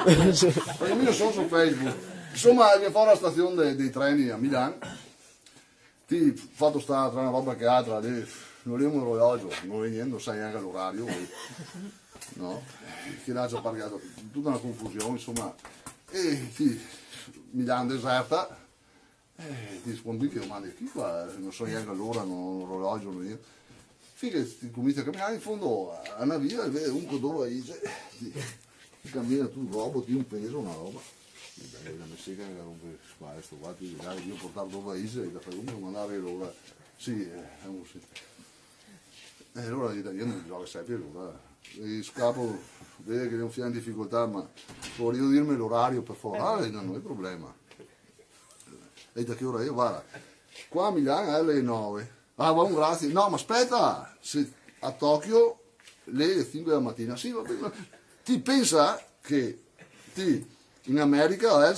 Perché io sono su Facebook. Insomma, viene fuori la stazione dei treni a Milano. Ti fatto sta tra una roba che altra, lì, non abbiamo un orologio, non venendo, non sai neanche l'orario. No? Che l'ha già pagato, tutta una confusione, insomma. E ti, Milano deserta, ti rispondi che domandi qui qua, non so neanche l'ora, non ho un orologio, non io. Finché ti cominci a camminare in fondo a una via e vedi un dove dice, ti cammina tu un robot, un peso, una roba. La messica che rompe questo qua, ti dirai io portare dove Ise e da fare come mandare l'ora. Sì, sì. E allora gli italiani non gioca sempre l'ora. Il capo vede che non fiamo in difficoltà, ma voglio dirmi l'orario per favore, non è problema. E da che ora io guarda, qua a Milano è alle 9. Ah, buon grazie. No, ma aspetta, se a Tokyo le 5 della mattina, sì, va bene. Ti pensa che in America è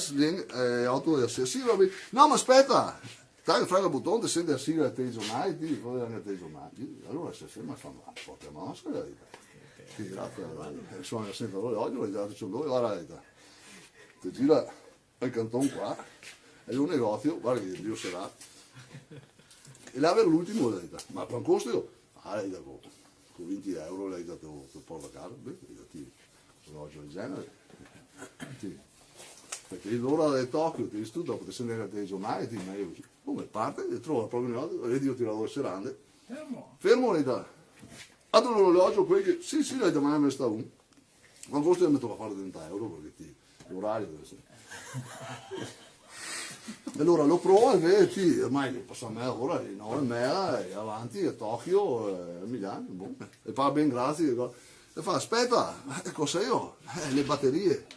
8 della sera, sì, va bene. No, ma aspetta, dai, frega il bottone, sente la sigla del telegiornale, ti ricordi anche il telegiornale. Allora se ferma fa una forte maschera, ti grazie, suona sempre l'orologio, e già c'è un dove, guarda, ti gira al canton qua, è un negozio, guarda che Dio sarà. E là per l'ultimo l'hai detto, ma per un costo? Ah, l'hai dato con 20 euro, l'hai dato per porto a casa, beh, l'hai dato un orologio del genere. Perché l'ora del Tokyo, ti dici tu, dopo ti senti anche il giornale, ti dici, ma come parte, e trova proprio un orologio, vedi io tirador serande. Fermo, l'hai dato. Ha un orologio, quelli che, sì, l'hai dato, ma ne sta un. Ma un costo mi tocca fare 30 euro, perché l'orario deve essere. Allora lo provo e vedi, ormai passa mezz'ora, ora, 9:30, e avanti a Tokyo, a Milano, boh. E fa ben grazie, e fa aspetta, cosa io? Le batterie.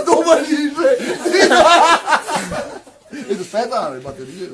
Dove dice? Aspetta, le batterie.